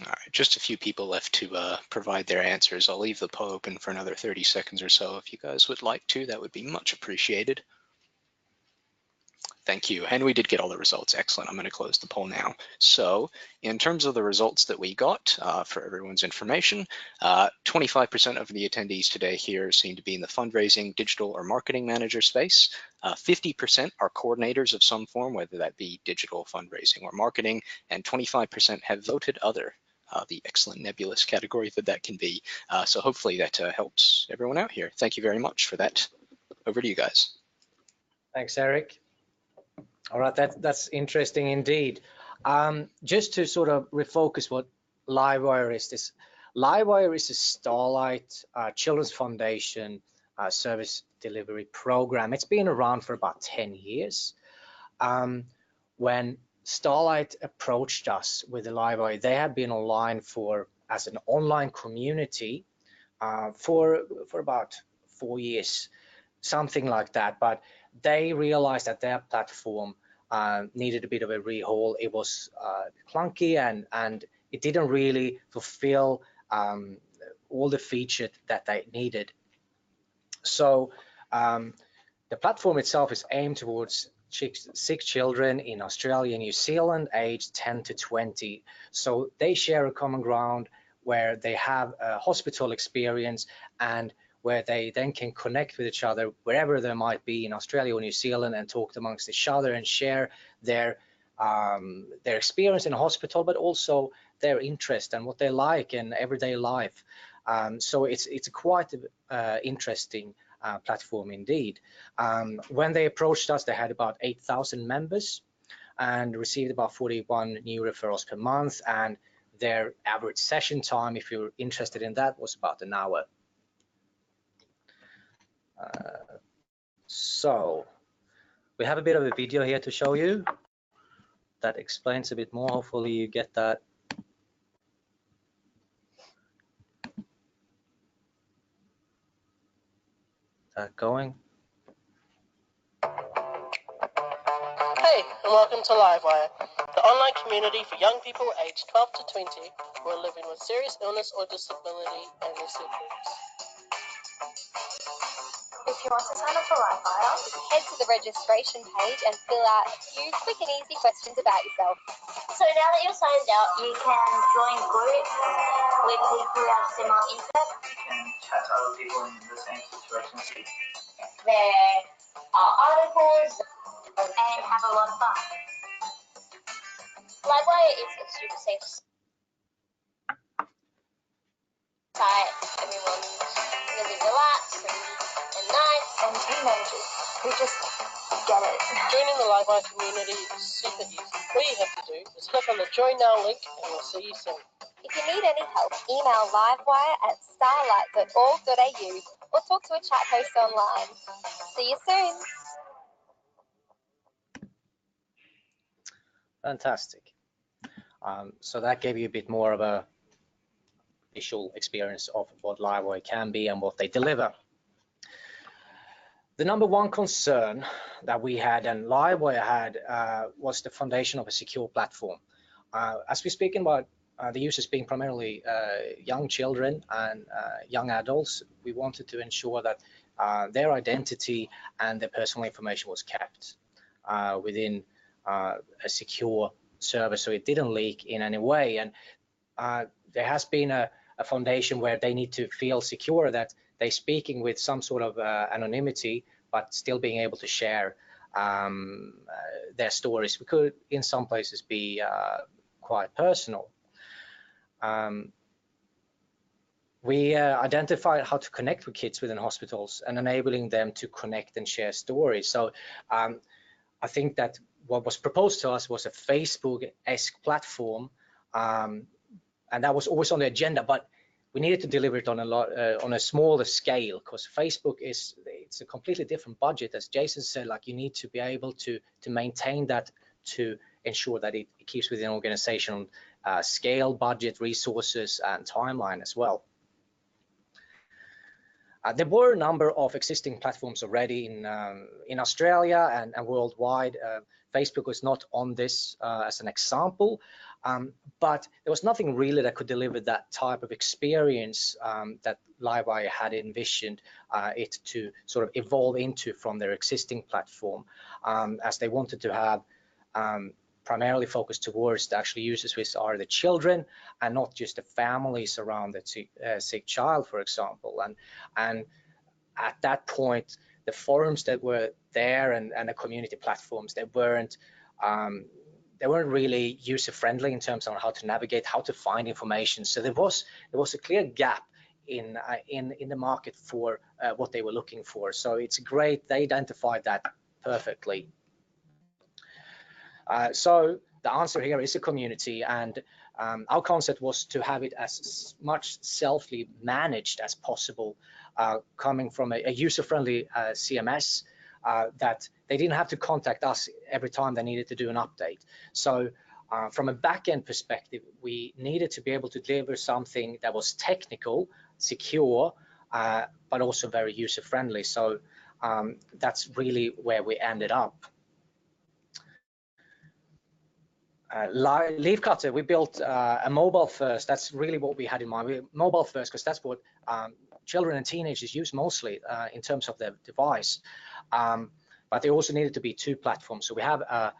All right, just a few people left to provide their answers. I'll leave the poll open for another 30 seconds or so. If you guys would like to, that would be much appreciated. Thank you. And we did get all the results. Excellent. I'm going to close the poll now. So in terms of the results that we got for everyone's information, 25% of the attendees today here seem to be in the fundraising, digital, or marketing manager space. 50% are coordinators of some form, whether that be digital, fundraising, or marketing, and 25% have voted other. The excellent nebulous category that can be. So hopefully that helps everyone out here. Thank you very much for that. Over to you guys. Thanks, Eric. All right, that's interesting indeed. Just to sort of refocus what Livewire is, Livewire is a Starlight Children's Foundation service delivery program. It's been around for about 10 years. When Starlight approached us with the Livewire, they had been online as an online community for about 4 years, something like that. But they realized that their platform needed a bit of a rehaul. It was clunky and it didn't really fulfill all the features that they needed. So the platform itself is aimed towards sick children in Australia and New Zealand aged 10 to 20. So they share a common ground where they have a hospital experience and where they then can connect with each other wherever they might be in Australia or New Zealand and talk amongst each other and share their experience in a hospital, but also their interest and what they like in everyday life. So it's quite interesting platform indeed. When they approached us, they had about 8,000 members and received about 41 new referrals per month, and their average session time, if you're interested in that, was about an hour. So we have a bit of a video here to show you that explains a bit more. Hopefully you get that. Going. Hey, and welcome to Livewire, the online community for young people aged 12 to 20 who are living with serious illness or disability and their siblings. If you want to sign up for Livewire, head to the registration page and fill out a few quick and easy questions about yourself. So now that you're signed up, you can join groups with people who have similar interests. You can chat to other people in the same situation. There are articles and have a lot of fun. Livewire is a super safe site. Everyone's really relaxed and nice, and teenagers who just get it. Joining the Livewire community is super easy. All you have to do is click on the Join Now link and we'll see you soon. If you need any help, email livewire@starlight.org.au or talk to a chat host online. See you soon. Fantastic. So that gave you a bit more of a visual experience of what Livewire can be and what they deliver. The number one concern that we had and Livewire had was the foundation of a secure platform. As we're speaking about the users being primarily young children and young adults, we wanted to ensure that their identity and their personal information was kept within a secure server, so it didn't leak in any way. And there has been a foundation where they need to feel secure that they're speaking with some sort of anonymity, but still being able to share their stories. We could, in some places, be quite personal. We identified how to connect with kids within hospitals and enabling them to connect and share stories. So I think that what was proposed to us was a Facebook-esque platform, and that was always on the agenda, but we needed to deliver it on a smaller scale, because Facebook it's a completely different budget. As Jason said, like, you need to be able to maintain that, to ensure that it keeps within organizational scale, budget, resources, and timeline as well. There were a number of existing platforms already in Australia and worldwide. Facebook was not on this as an example, but there was nothing really that could deliver that type of experience that Livewire had envisioned it to sort of evolve into from their existing platform, as they wanted to have primarily focused towards the actual users, which are the children and not just the families around the sick child, for example. And at that point, the forums that were there and the community platforms, they weren't really user-friendly in terms of how to navigate, how to find information. So there was a clear gap in the market for what they were looking for. So it's great they identified that perfectly. So the answer here is a community, and our concept was to have it as much selfly managed as possible, coming from a user-friendly CMS that they didn't have to contact us every time they needed to do an update. So from a back-end perspective, we needed to be able to deliver something that was technical, secure, but also very user-friendly. So that's really where we ended up. Leafcutter, we built a mobile first. That's really what we had in mind. Mobile first, because that's what children and teenagers use mostly in terms of their device. But there also needed to be two platforms. So we have a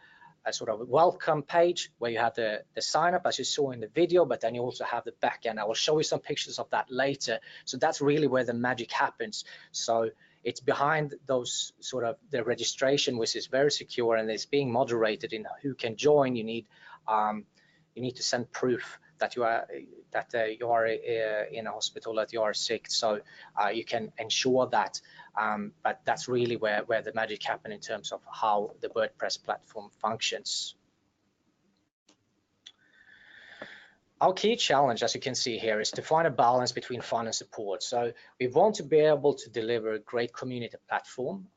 sort of welcome page where you have the sign up as you saw in the video, but then you also have the back end. I will show you some pictures of that later. So that's really where the magic happens. So it's behind those sort of the registration, which is very secure and it's being moderated in who can join. You need to send proof that you are in a hospital, that you are sick, so you can ensure that. But that's really where the magic happens in terms of how the WordPress platform functions. Our key challenge, as you can see here, is to find a balance between fun and support. So we want to be able to deliver a great community platform,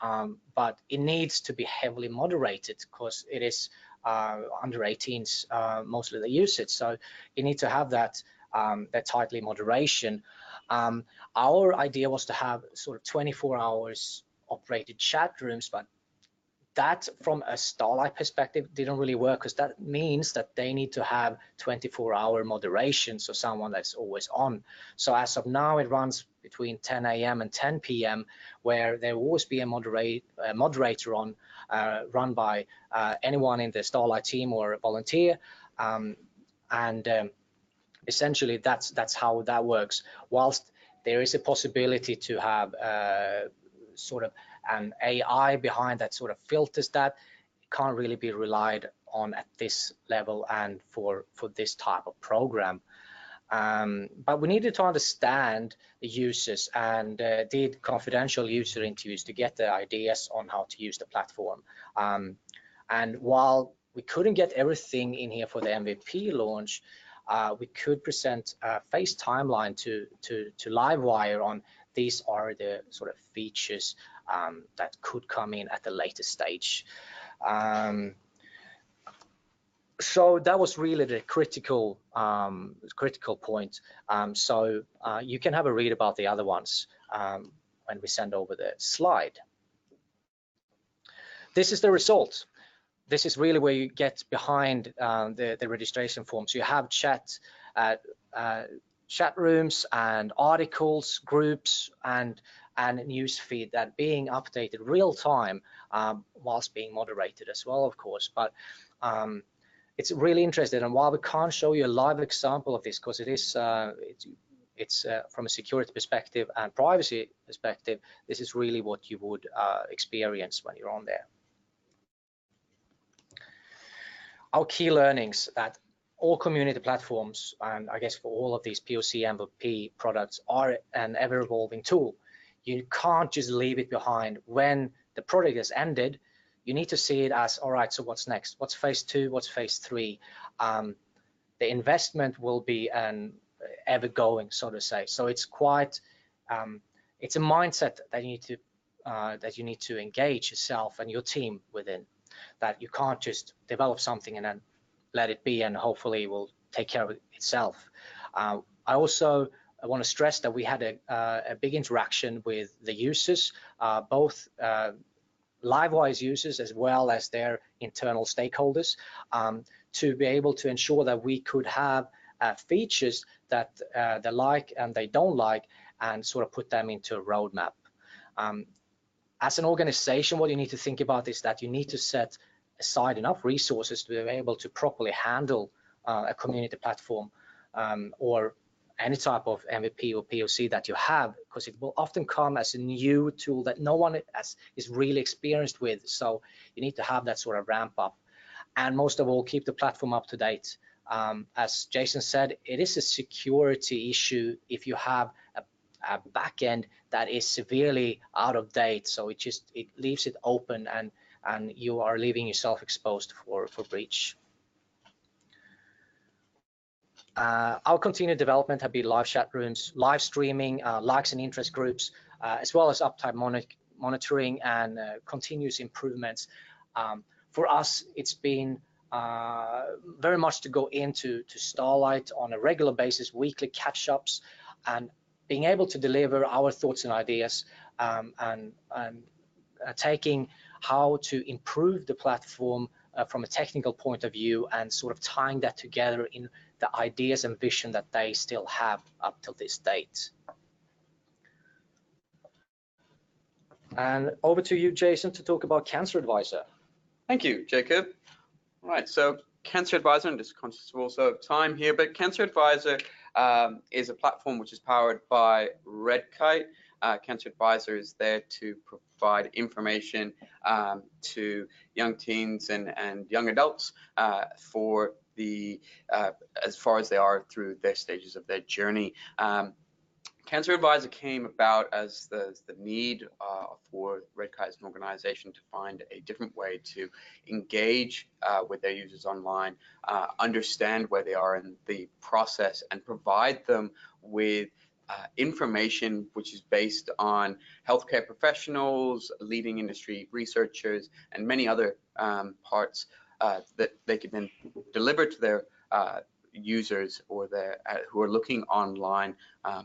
but it needs to be heavily moderated because it is under 18s mostly that use it. So you need to have that tightly moderation. Our idea was to have sort of 24 hours operated chat rooms, but that from a Starlight perspective didn't really work, because that means that they need to have 24-hour moderation, so someone that's always on. So as of now, it runs between 10 a.m. and 10 p.m. where there will always be a moderator on, run by anyone in the Starlight team or a volunteer, essentially that's how that works. Whilst there is a possibility to have sort of an AI behind that sort of filters that, it can't really be relied on at this level and for this type of program. But we needed to understand the users and did confidential user interviews to get the ideas on how to use the platform. And while we couldn't get everything in here for the MVP launch, we could present a phase timeline to Livewire on these are the sort of features that could come in at the later stage. So that was really the critical point. So you can have a read about the other ones when we send over the slide. This is the result. This is really where you get behind the registration forms. You have chat rooms and articles, groups, and news feed that being updated real time whilst being moderated as well, of course. But it's really interesting, and while we can't show you a live example of this because it is it's from a security perspective and privacy perspective, this is really what you would experience when you're on there. Our key learnings that all community platforms, and I guess for all of these POC MVP products, are an ever-evolving tool. You can't just leave it behind. When the product has ended, you need to see it as, all right, so what's next? What's phase 2? What's phase 3? The investment will be an ever-going, so to say. So it's quite, it's a mindset that you need to engage yourself and your team within. That you can't just develop something and then let it be and hopefully it will take care of itself. I also want to stress that we had a big interaction with the users, both Livewire's users as well as their internal stakeholders, to be able to ensure that we could have features that they like and they don't like, and sort of put them into a roadmap. As an organization, what you need to think about is that you need to set aside enough resources to be able to properly handle a community platform or any type of MVP or POC that you have, because it will often come as a new tool that no one is really experienced with. So you need to have that sort of ramp up. And most of all, keep the platform up to date. As Jason said, it is a security issue if you have a backend that is severely out of date, so it leaves it open and you are leaving yourself exposed for breach. Our continued development have been live chat rooms, live streaming, likes and interest groups, as well as uptime monitoring and continuous improvements. For us, it's been very much to go into Starlight on a regular basis, weekly catch-ups, and being able to deliver our thoughts and ideas and taking how to improve the platform from a technical point of view and sort of tying that together in the ideas and vision that they still have up till this date. And over to you, Jason, to talk about Cancer Advisor. Thank you, Jacob. Right, so Cancer Advisor, I'm just conscious of also of time here, but Cancer Advisor is a platform which is powered by Redkite. Cancer Advisor is there to provide information to young teens and young adults for the as far as they are through their stages of their journey. Cancer Advisor came about as the need for Redkite as an organization to find a different way to engage with their users online, understand where they are in the process, and provide them with information which is based on healthcare professionals, leading industry researchers, and many other parts that they could then deliver to their users or who are looking online,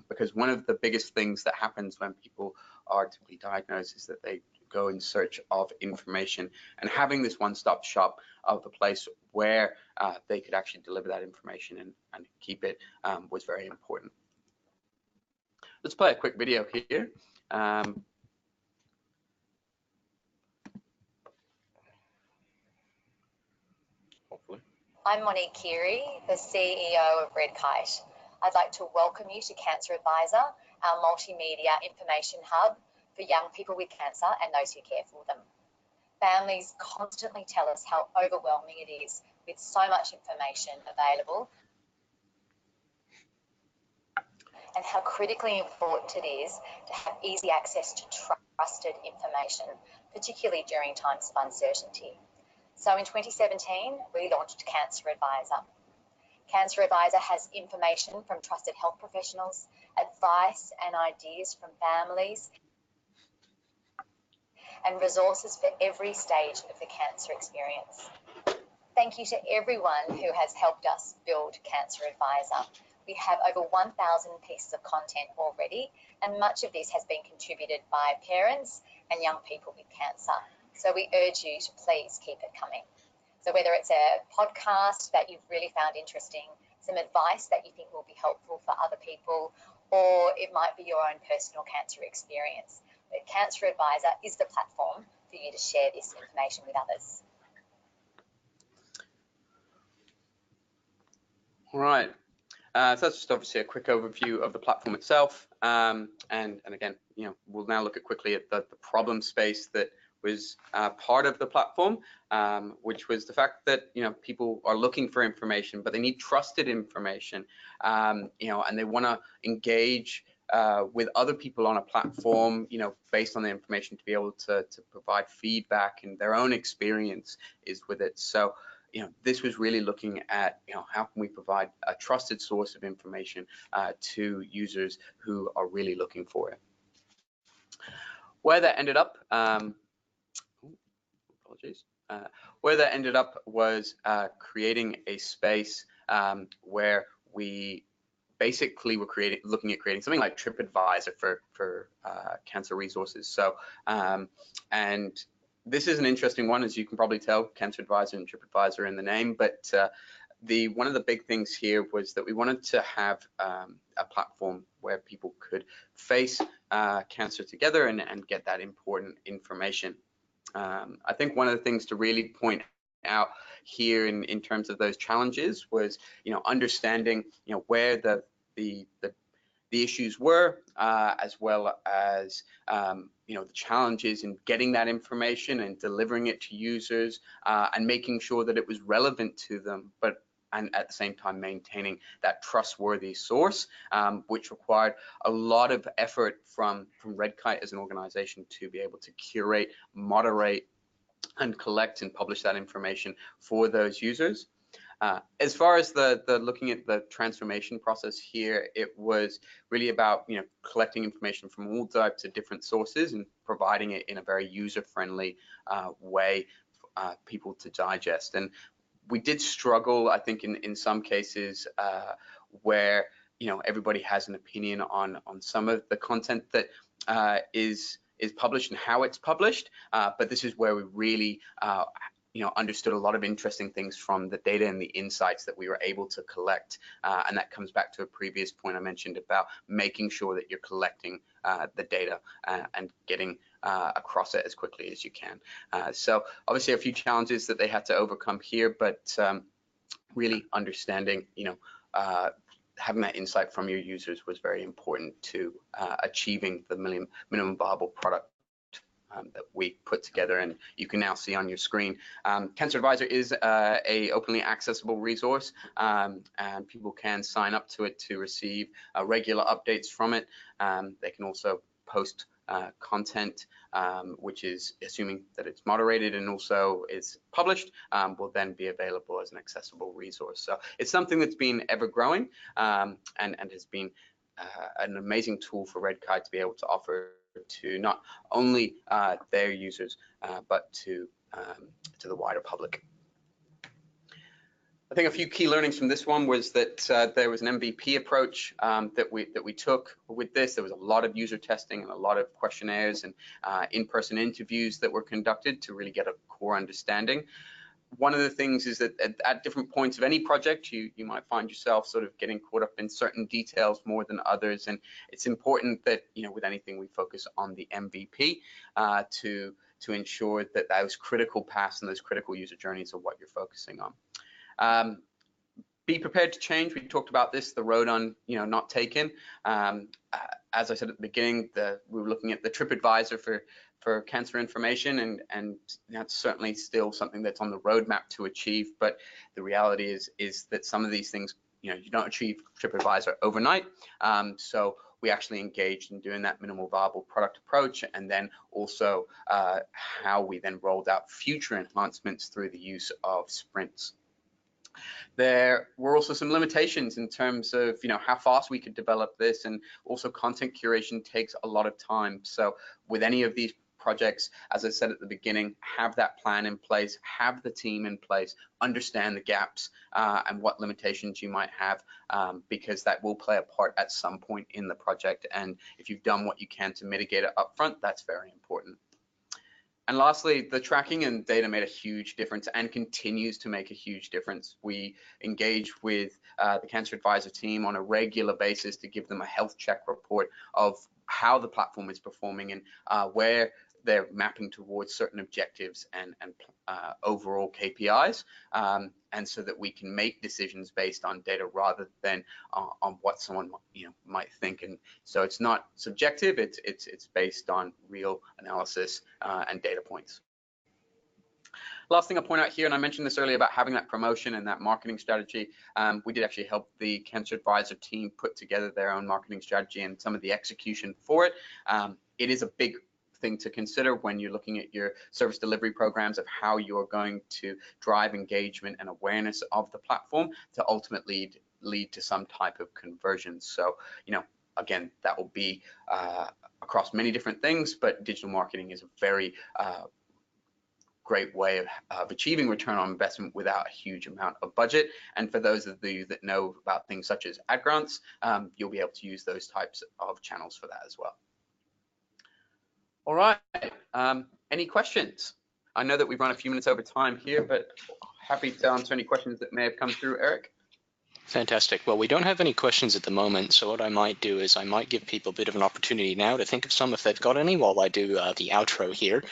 because one of the biggest things that happens when people are typically diagnosed is that they go in search of information, and having this one-stop shop of the place where they could actually deliver that information and keep it was very important. Let's play a quick video here. Hopefully. I'm Monique Keary, the CEO of Redkite. I'd like to welcome you to Cancer Advisor, our multimedia information hub for young people with cancer and those who care for them. Families constantly tell us how overwhelming it is with so much information available, and how critically important it is to have easy access to trusted information, particularly during times of uncertainty. So in 2017, we launched Cancer Advisor. Cancer Advisor has information from trusted health professionals, advice and ideas from families, and resources for every stage of the cancer experience. Thank you to everyone who has helped us build Cancer Advisor. We have over 1,000 pieces of content already, and much of this has been contributed by parents and young people with cancer. So we urge you to please keep it coming. So whether it's a podcast that you've really found interesting, some advice that you think will be helpful for other people, or it might be your own personal cancer experience, but Cancer Advisor is the platform for you to share this information with others. All right. So that's just obviously a quick overview of the platform itself. And again, we'll now look quickly at the problem space that was part of the platform, which was the fact that people are looking for information, but they need trusted information, and they want to engage with other people on a platform, based on the information to be able to provide feedback, and their own experience is with it. So this was really looking at, how can we provide a trusted source of information to users who are really looking for it. Where that ended up, where that ended up was creating a space where we basically were looking at creating something like TripAdvisor for cancer resources. So, and this is an interesting one, as you can probably tell, Cancer Advisor and TripAdvisor in the name, but one of the big things here was that we wanted to have a platform where people could face cancer together and get that important information. I think one of the things to really point out here in terms of those challenges was, understanding, where the issues were, as well as the challenges in getting that information and delivering it to users, and making sure that it was relevant to them, and at the same time maintaining that trustworthy source, which required a lot of effort from Redkite as an organization to be able to curate, moderate, and collect and publish that information for those users. As far as the looking at the transformation process here, it was really about collecting information from all types of different sources and providing it in a very user-friendly way for people to digest. And we did struggle, I think, in some cases where everybody has an opinion on some of the content that is published and how it's published, but this is where we really understood a lot of interesting things from the data and the insights that we were able to collect. And that comes back to a previous point I mentioned about making sure that you're collecting the data and getting across it as quickly as you can. So obviously a few challenges that they had to overcome here, but really understanding, having that insight from your users was very important to achieving the minimum viable product that we put together, and you can now see on your screen. Cancer Advisor is a openly accessible resource, and people can sign up to it to receive regular updates from it. They can also post content, which is, assuming that it's moderated and also is published, will then be available as an accessible resource. So it's something that's been ever growing and has been an amazing tool for Red Kite to be able to offer to not only their users, but to the wider public. I think a few key learnings from this one was that there was an MVP approach that we took with this. There was a lot of user testing and a lot of questionnaires and in-person interviews that were conducted to really get a core understanding. One of the things is that at different points of any project, you might find yourself sort of getting caught up in certain details more than others, and it's important that with anything we focus on the MVP to ensure that those critical paths and those critical user journeys are what you're focusing on. Be prepared to change. We talked about this, the road on not taken. As I said at the beginning, we were looking at the TripAdvisor for cancer information, and that's certainly still something that's on the roadmap to achieve. But the reality is that some of these things, you don't achieve TripAdvisor overnight. So we actually engaged in doing that minimal viable product approach, and then also how we then rolled out future enhancements through the use of sprints. There were also some limitations in terms of how fast we could develop this, and also content curation takes a lot of time. So with any of these projects, as I said at the beginning, have that plan in place, have the team in place, understand the gaps and what limitations you might have, because that will play a part at some point in the project. And if you've done what you can to mitigate it upfront, that's very important. And lastly, the tracking and data made a huge difference and continues to make a huge difference. We engage with the Cancer Advisor team on a regular basis to give them a health check report of how the platform is performing and where they're mapping towards certain objectives and overall KPIs, and so that we can make decisions based on data rather than on what someone might think. And so it's not subjective; it's based on real analysis and data points. Last thing I'll point out here, and I mentioned this earlier about having that promotion and that marketing strategy, we did actually help the Cancer Advisor team put together their own marketing strategy and some of the execution for it. It is a big thing to consider when you're looking at your service delivery programs of how you're going to drive engagement and awareness of the platform to ultimately lead to some type of conversion. So, again, that will be across many different things, but digital marketing is a very great way of achieving return on investment without a huge amount of budget. And for those of you that know about things such as ad grants, you'll be able to use those types of channels for that as well. All right, any questions? I know that we've run a few minutes over time here, but happy to answer any questions that may have come through, Eric. Fantastic. Well, we don't have any questions at the moment, so what I might do is I might give people a bit of an opportunity now to think of some if they've got any while I do the outro here.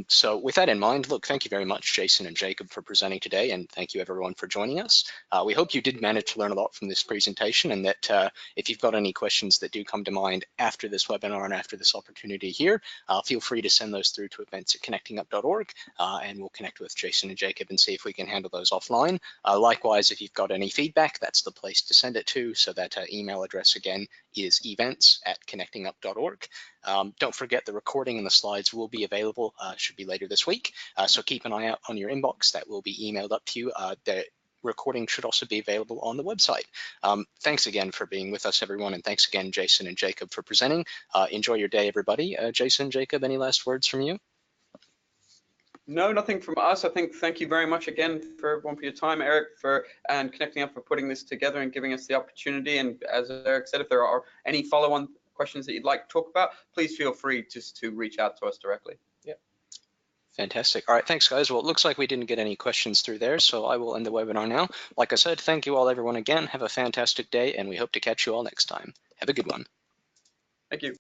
So with that in mind, look, thank you very much, Jason and Jacob, for presenting today, and thank you everyone for joining us. We hope you did manage to learn a lot from this presentation, and that if you've got any questions that do come to mind after this webinar and after this opportunity here, feel free to send those through to events@connectingup.org, and we'll connect with Jason and Jacob and see if we can handle those offline. Likewise, if you've got any feedback, that's the place to send it to. So that email address again is events@connectingup.org. Don't forget the recording and the slides will be available, should be later this week. So keep an eye out on your inbox. That will be emailed up to you. The recording should also be available on the website. Thanks again for being with us, everyone. And thanks again, Jason and Jacob, for presenting. Enjoy your day, everybody. Jason, Jacob, any last words from you? No, nothing from us. I think thank you very much again for everyone for your time, Eric, and Connecting Up for putting this together and giving us the opportunity. And as Eric said, if there are any follow-on questions that you'd like to talk about, please feel free just to reach out to us directly. Yeah. Fantastic. All right, thanks, guys. Well, it looks like we didn't get any questions through there, so I will end the webinar now. Like I said, thank you all, everyone, again. Have a fantastic day, and we hope to catch you all next time. Have a good one. Thank you.